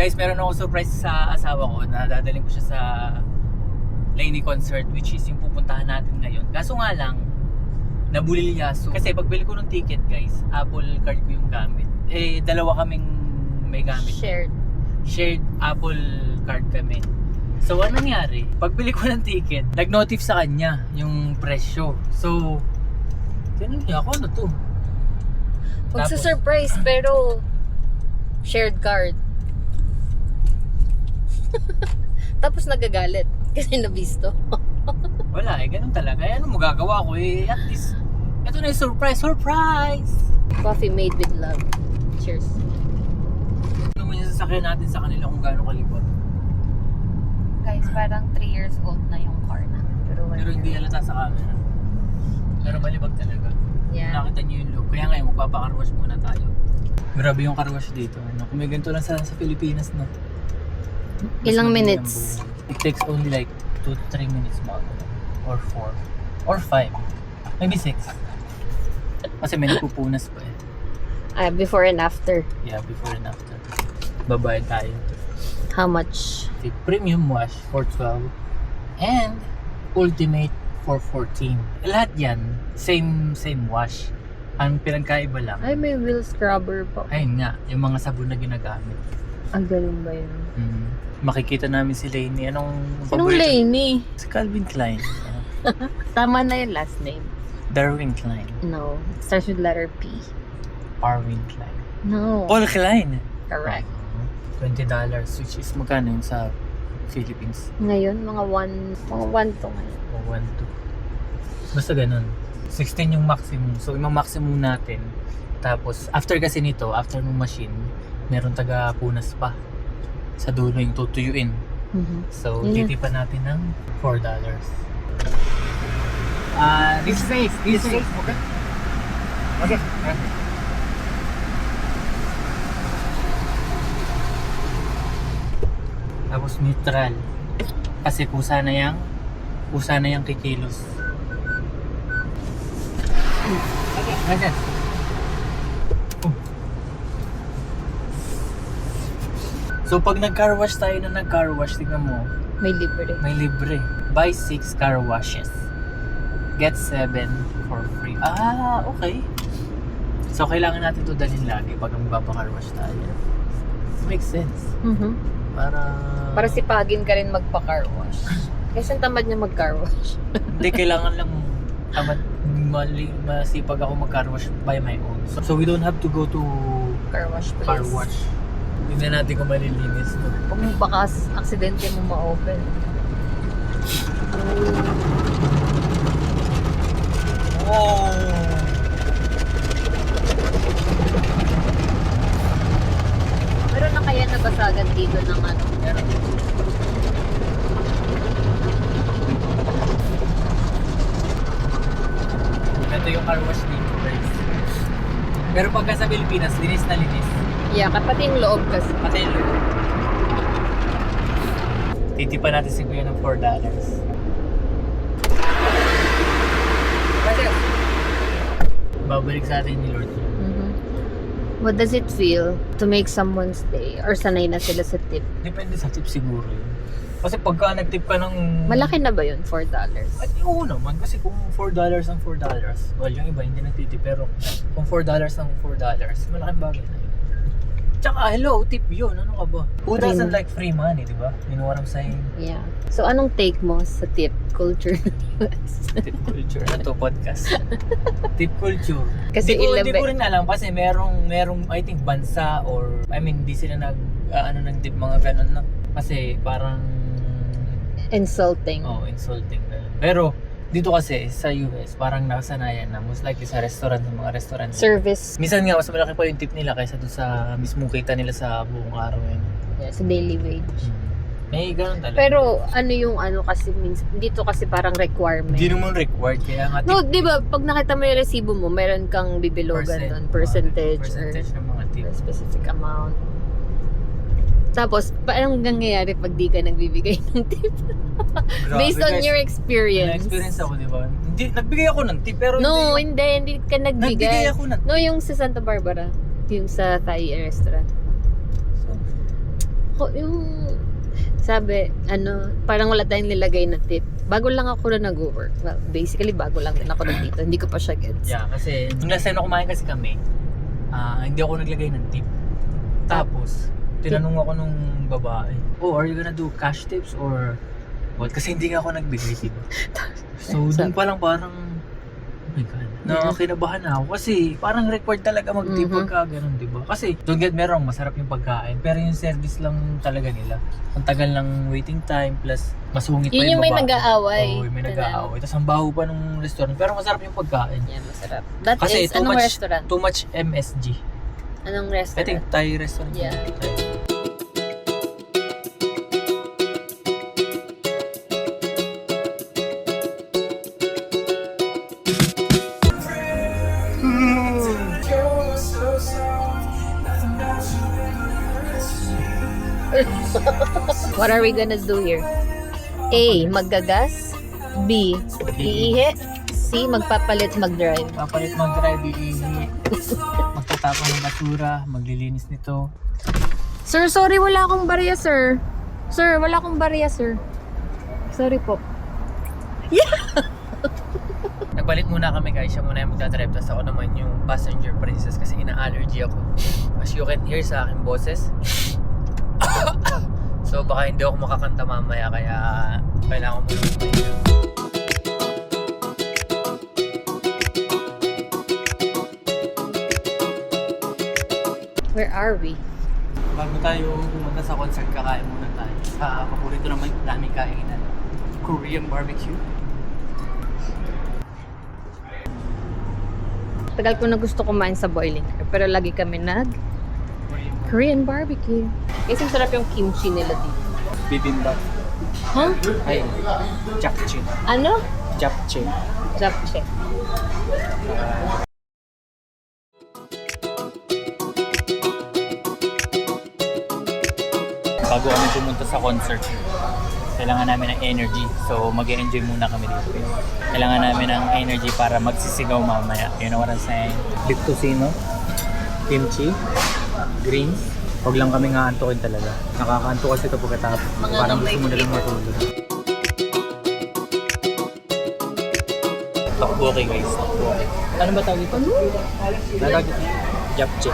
Guys, meron ako surprise sa asawa ko na dadaling ko siya sa Lainey concert, which is yung pupuntahan natin ngayon. Kaso nga lang, nabulilyaso. Kasi pagbili ko ng ticket, guys, Apple card ko yung gamit. Eh, dalawa kaming may gamit. Shared Apple card kami. So, ano nangyari? Pagbili ko ng ticket, nag-notif sa kanya yung presyo. So, tinanong niya ako, ano to? Magsa-surprise pero shared card. Tapos nagagalit kasi nabisto. Wala eh, ganun talaga. Eh, ano magagawa ko eh? At least, ito na yung surprise! Surprise! Coffee made with love. Cheers. Ano mo yung sasakyan natin sa kanila kung gaano kalibot? Guys, parang 3 years old na yung car na. Pero hindi halata sa camera. Pero malibag talaga. Yeah. Nakita niyo yung look. Kaya ngayon, magpapakarwash muna tayo. Grabe yung karwash dito. Ano? Kung may ganito lang sa Pilipinas, no? Ilang Mas madali ang minutes? buhay. It takes only like 2 to 3 minutes mga ganun. Or 4. Or 5. Maybe 6. Kasi may nagpupunas pa eh. Before and after. Yeah, before and after. Babayad tayo. How much? The premium wash for 12 and ultimate for 14. Lahat yan, same wash. Ang pinagkaiba lang, Ay, may wheel scrubber pa. ayun nga, yung mga sabon na ginagamit. Ang galing ba yun? Makikita namin si Lainey. Anong Sinong paborito? Lainey? Si Calvin Klein. Tama na yung last name. Darwin Klein. No. It starts with letter P. Arwin Klein. No. Paul Klein. Correct. $20, which is magkano yun sa Philippines? Ngayon, mga 1 to ngayon. O 1, 2. Basta ganun. 16 yung maximum. So, yung maximum natin. Tapos, after kasi nito, after ng machine, meron taga-punas pa. Sa dulo yung tutuyuin. So, Yun na. titipan natin ng $4. This safe. Okay? Okay. Tapos neutral. Kasi kusa na yung kikilos. Okay. Ganyan. So pag nag-car wash tayo na nag-car wash, tingnan mo, May libre. may libre. Buy 6 car washes. Get 7 for free. Okay. So kailangan natin ito dalhin lagi pag magpapa-car wash tayo. Makes sense. Para Sipagin ka rin magpa-car wash. Kasi ang tamad niya mag-car wash. hindi, kailangan lang masipag ako mag-car wash by my own. So we don't have to go to Car wash place. car wash. Tingnan natin kung malilinis to. Kung baka aksidente mo ma-open. Wow! Pero na kaya nabasagan dito ng ano? Meron. Ito yung car wash dito, guys. Pero pagka sa Pilipinas, linis na linis. Yeah, pati yung loob kasi. Pati yung loob. Titipan natin si Kuya ng $4. Babalik sa atin ni Lord. What does it feel to make someone stay? Or sanay na sila sa tip? Depende sa tip siguro yun. Kasi pagka nag-tip ka ng... Malaki na ba yun? $4? Ay, oo naman. Kasi kung $4 ang $4, well, yung iba hindi nagtitip. Pero kung $4 ang $4, malaking bagay na yun. Tsaka, hello, tip yun. Ano ka ba? Who doesn't like free money, di ba? You know what I'm saying? Yeah. So, anong take mo sa tip culture ng US? Tip culture. Ano to, podcast? Tip culture. Kasi Hindi ko rin alam kasi merong I think bansa or I mean di sila ng tip mga ganun na. Kasi parang Insulting. insulting na. Pero dito kasi sa US parang nakasanayan na most likely sa restaurant, mga restaurant. Service. Minsan nga mas malaki pa yung tip nila kaysa doon sa mismong kita nila sa buong araw yun. Yeah, sa daily wage. May ganun talaga. Pero ano yung kasi minsan dito kasi parang requirement. Hindi naman required kaya nga No, di ba pag nakita mo yung resibo mo, meron kang bibilogan doon, percentage ng mga tip. or specific amount. Tapos, paano nangyayari pag di ka nagbibigay ng tip? Based on your experience. Na-experience ako, di ba? Hindi, nagbigay ako ng tip, pero No, hindi ka nagbigay. Nagbigay ako ng tip. No, yung sa Santa Barbara. Yung sa Thai restaurant. yung sabi, parang wala tayong nilagay na tip. Bago lang ako na nag-work. Well, basically, bago lang din ako nandito. Hindi ko pa siya gets. Yeah, kasi nung last time na kumain kasi kami, hindi ako naglagay ng tip. Tapos, tinanong ako nung babae, are you gonna do cash tips or what? Kasi hindi nga ako nagbigay, diba? So, dun pa lang parang, oh my God, nakakinabahan na ako. Kasi parang required talaga mag-tip pagka ganun, diba? Kasi, don't get me wrong, masarap yung pagkain. Pero yung service lang talaga nila. Ang tagal ng waiting time, plus masungit pa Yun yung may babae. nag-aaway. Oo, may nag-aaway. Tapos ang baho pa nung restaurant. Pero masarap yung pagkain. Yan, masarap. That Kasi is, anong restaurant? too much MSG. Anong I restaurant? think Thai restaurant. Yeah. Thai. What are we gonna do here? A. Maggagas. B. Iihi. C. Magpapalit, mag-drive. Papalit mag-drive, iihi. Magtatapon ng basura, maglilinis nito. Sir, sorry, wala akong barya, sir. Sir, wala akong barya, sir. Sorry po. Nagbalit muna kami guys, siya muna yung magdadrive. Tapos ako naman yung passenger princess kasi ina-allergy ako. As you can hear sa aking boses. So baka hindi ako makakanta mamaya kaya kailangan ko muna kumain. Where are we? Bago tayo pumunta sa concert, kakain muna tayo sa paborito naman namin kainan, Korean barbecue. Tagal ko na gusto kumain sa Boiling Crab, pero lagi kami Korean barbecue. Kasi sarap yung kimchi nila dito. Bibimbap. Huh? Ay, japchae. Ano? Japchae. Japchae. Bago kami pumunta sa concert, kailangan namin ng energy. So mag-enjoy muna kami dito. Kailangan namin ng energy para magsisigaw mamaya. You know what I'm saying? Beef tocino, kimchi, greens. Huwag lang kami nga antukin talaga. Nakakaanto kasi ito pagkatapos. Parang gusto mo na lang matulog. Tokboki guys, tokboki. Ano ba tawag ito? Tawag ito? Japchae.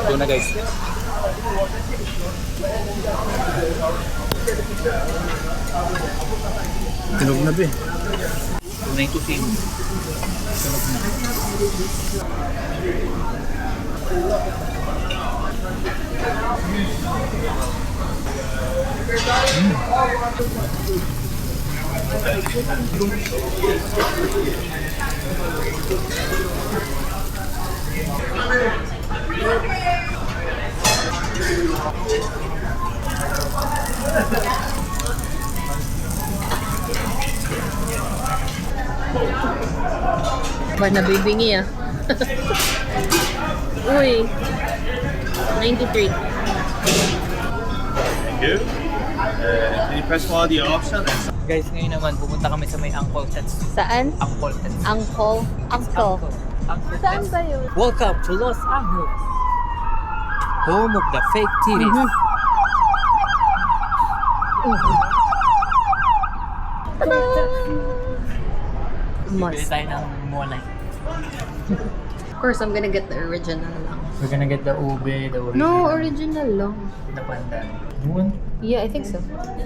Ito na guys. Tunog na ba eh. Tunay to film. Tunog na. Ba, nabibingi ah. Uy. 93. Thank you. Can you press one of the options? Guys, ngayon naman pupunta kami sa may Uncle Tetsu. Saan? Uncle Tetsu. Uncle. Uncle. Uncle Saan Tetsu. ba yun? Welcome to Los Angeles, home of the fake titties. Bili tayo ng molay. Of course, I'm gonna get the original lang. We're gonna get the ube, the original. No, original lang. The pandan. You want? Yeah, I think so.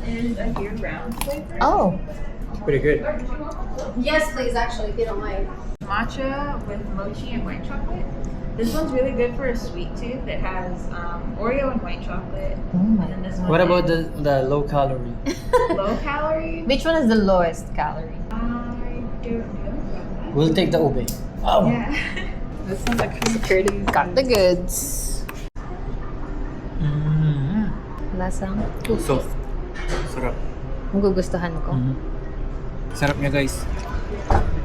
And a year round flavor. Oh. Pretty good. Yes, please, actually, if you don't mind. Matcha with mochi and white chocolate. This one's really good for a sweet tooth. It has Oreo and white chocolate. Oh my And then this one What about is the low calorie? low calorie? Which one is the lowest calorie? I don't know. We'll take the ube. Oh. Yeah. This one's like Got the goods. Mm. Lasang Soft. Sarap. magugustuhan ko. Sarap niya guys.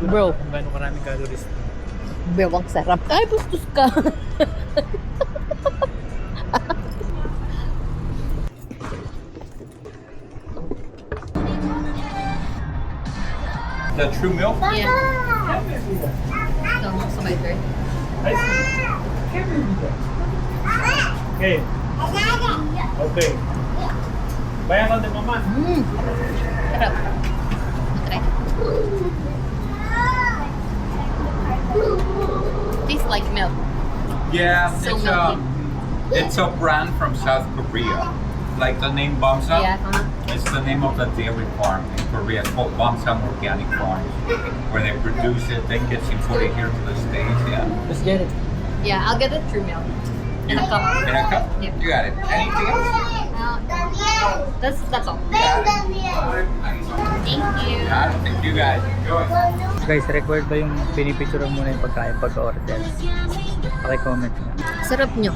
Bro, Kung gaano karaming calories. bewang sarap. Ay, bustos ka. The true milk? Yeah. Ito, sa my turn. Okay. Okay. Vaya donde mamá. Sarap. Try. Tastes like milk. Yeah, So it's a brand from South Korea. Like the name Bamsam, Yeah. it's the name of the dairy farm in Korea. It's called Bamsam Organic Farms, where they produce it, then gets imported here to the States. Yeah. Let's get it. Yeah, I'll get it through milk. And a cup. In a cup? Yep. You got it. Anything else? That's all. Got Thank you. it. I don't think you got it. Go ahead. Guys, required ba yung pinipicture muna yung pagkain pagka-order? Paki-comment nyo. Sarap nyo.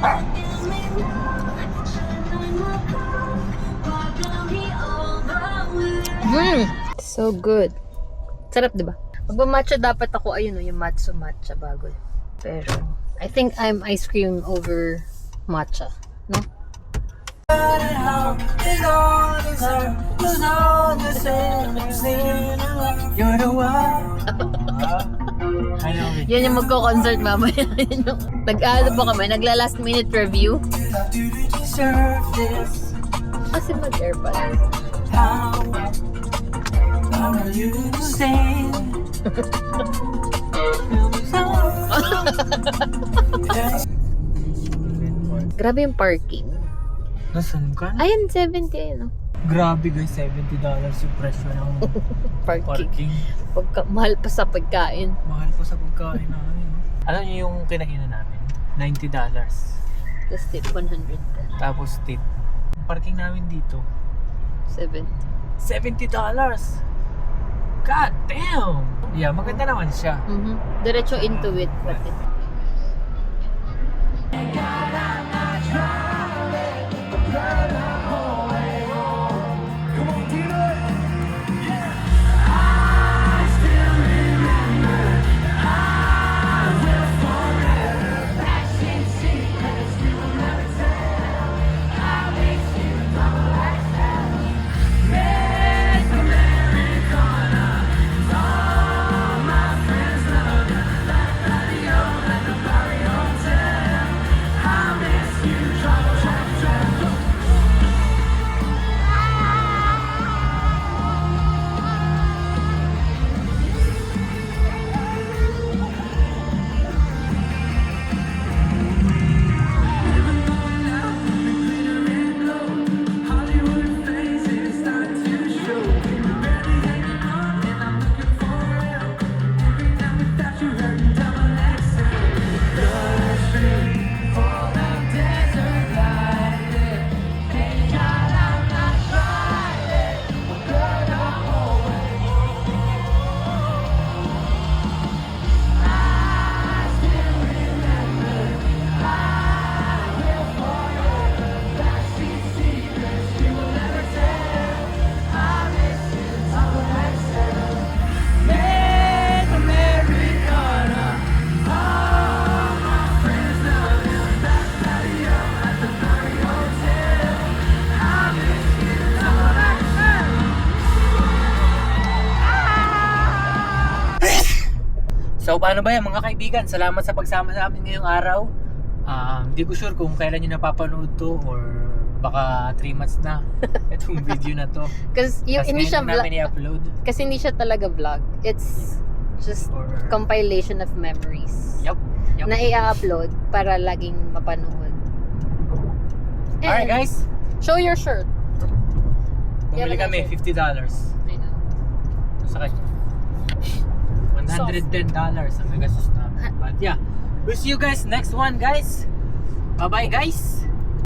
So good. Sarap, di ba? Magma-matcha dapat ako, ayun o, yung matcha bago. Pero, I think I'm ice cream over matcha. No? You're the one. I know it. Yan yung magko-concert mamaya. Nag-ano pa kami, nagla-last minute review. Kasi mag-airpod. Grabe yung parking. Nasaan ka? Ayun, 70 ayun. Grabe guys, $70 yung presyo ng Parking. parking. Mahal pa sa pagkain. Mahal po sa pagkain namin. Alam niyo yung kinainan namin? $90. Tapos tip, 110. Tapos tip. Parking namin dito, 70. $70. God damn! Yeah, maganda naman siya. Diretso into it. Pati. So paano ba yan mga kaibigan? Salamat sa pagsama sa amin ngayong araw. Hindi ko sure kung kailan nyo napapanood to or baka 3 months na itong video na to. Kasi yung Kasi hindi siya ngayon vlog. namin i-upload. Kasi hindi siya talaga vlog. It's just Or- compilation of memories. Yup. Na i-upload para laging mapanood. Alright guys, Show your shirt. bumili Yeah, kami but $50. I know. Sakay. $110 ang nagastos namin. But yeah, we'll see you guys next one guys. Bye bye guys.